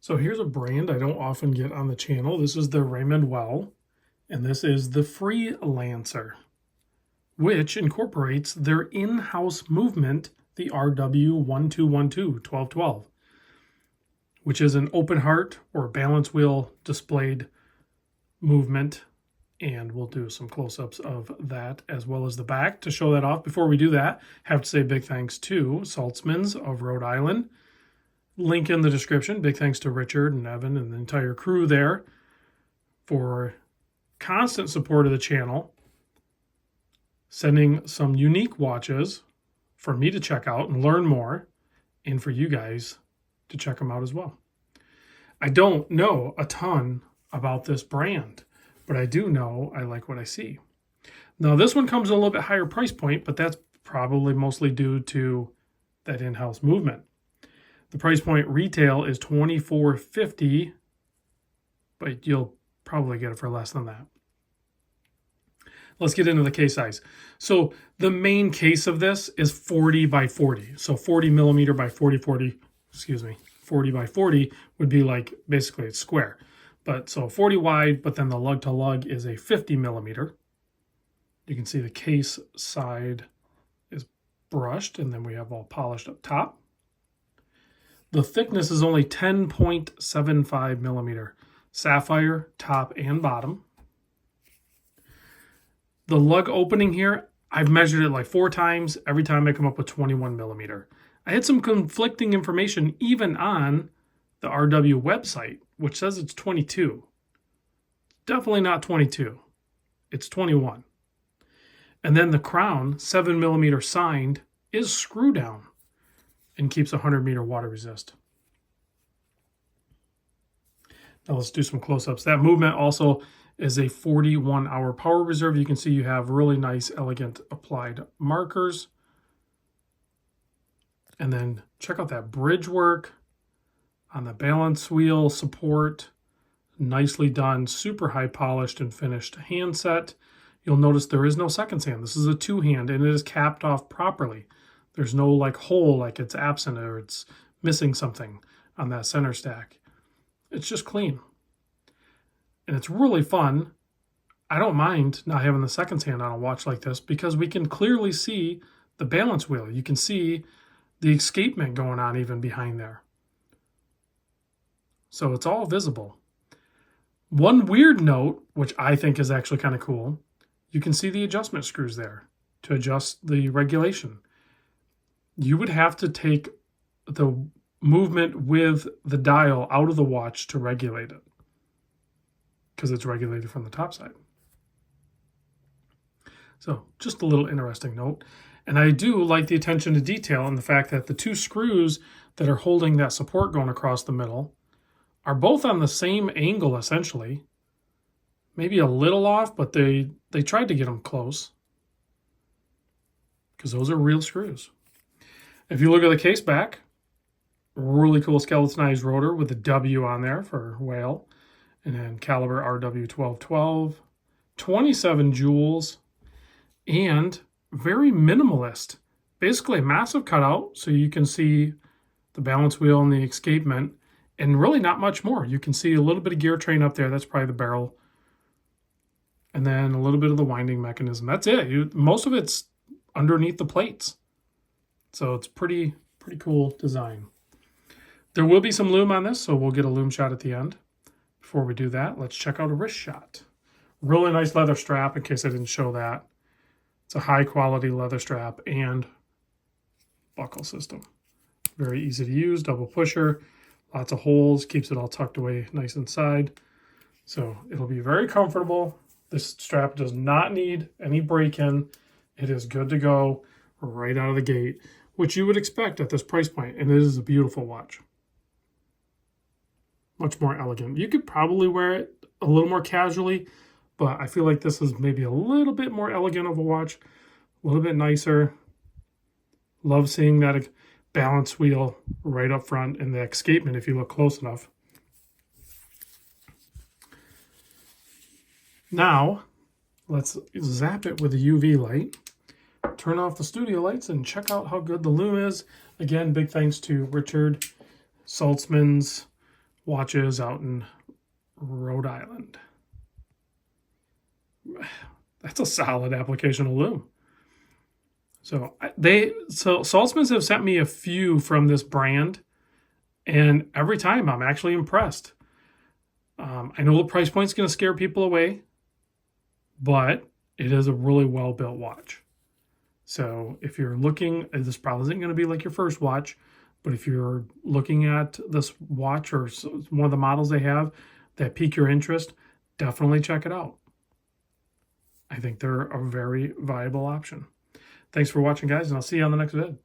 So here's a brand I don't often get on the channel. This is the Raymond Weil, and this is the Freelancer, which incorporates their in-house movement, the RW1212 1212, which is an open heart or balance wheel displayed movement. And we'll do some close-ups of that as well as the back to show that off. Before we do that, have to say big thanks to Saltzman's of Rhode Island. Link in the description. Big thanks to Richard and Evan and the entire crew there for constant support of the channel, sending some unique watches for me to check out and learn more, and for you guys to check them out as well. I don't know a ton about this brand, but I do know I like what I see. Now this one comes at a little bit higher price point, but that's probably mostly due to that in-house movement. The price point retail is $24.50, but you'll probably get it for less than that. Let's get into the case size. So the main case of this is 40 by 40. So 40 millimeter by 40 by 40 would be like, basically it's square. But so 40 wide, but then the lug to lug is a 50 millimeter. You can see the case side is brushed, and then we have all polished up top. The thickness is only 10.75 millimeter. Sapphire, top and bottom. The lug opening here, I've measured it like 4 times. Every time I come up with 21 millimeter. I had some conflicting information even on the RW website, which says it's 22. Definitely not 22. It's 21. And then the crown, 7 millimeter signed, is screw down and keeps 100 meter water resist. Now let's do some close-ups. That movement also is a 41-hour power reserve. You can see you have really nice, elegant applied markers. And then check out that bridge work on the balance wheel support. Nicely done, super high polished and finished handset. You'll notice there is no seconds hand. This is a 2-hand, and it is capped off properly. There's no like hole like it's absent or it's missing something on that center stack. It's just clean. And it's really fun. I don't mind not having the seconds hand on a watch like this because we can clearly see the balance wheel. You can see the escapement going on even behind there. So it's all visible. One weird note, which I think is actually kind of cool, you can see the adjustment screws there to adjust the regulation. You would have to take the movement with the dial out of the watch to regulate it because it's regulated from the top side. So just a little interesting note. And I do like the attention to detail and the fact that the 2 screws that are holding that support going across the middle are both on the same angle essentially. Maybe a little off, but they tried to get them close because those are real screws. If you look at the case back, really cool skeletonized rotor with a W on there for Weil, and then caliber RW1212, 27 jewels, and very minimalist. Basically a massive cutout so you can see the balance wheel and the escapement, and really not much more. You can see a little bit of gear train up there. That's probably the barrel. And then a little bit of the winding mechanism. That's it. Most of it's underneath the plates. So it's pretty cool design. There will be some lume on this, so we'll get a lume shot at the end. Before we do that, let's check out a wrist shot. Really nice leather strap, in case I didn't show that. It's a high quality leather strap and buckle system. Very easy to use, double pusher, lots of holes, keeps it all tucked away nice inside. So it'll be very comfortable. This strap does not need any break-in. It is good to go right out of the gate, which you would expect at this price point, and it is a beautiful watch. Much more elegant. You could probably wear it a little more casually, but I feel like this is maybe a little bit more elegant of a watch, a little bit nicer. Love seeing that balance wheel right up front and the escapement if you look close enough. Now, let's zap it with a UV light. Turn off the studio lights and check out how good the lume is. Again, big thanks to Richard, Saltzman's, watches out in Rhode Island. That's a solid application of Lume. So Saltzman's have sent me a few from this brand, and every time I'm actually impressed. I know the price point's going to scare people away, but it is a really well-built watch. So if you're looking, this probably isn't going to be like your first watch, but if you're looking at this watch or one of the models they have that pique your interest, definitely check it out. I think they're a very viable option. Thanks for watching, guys, and I'll see you on the next vid.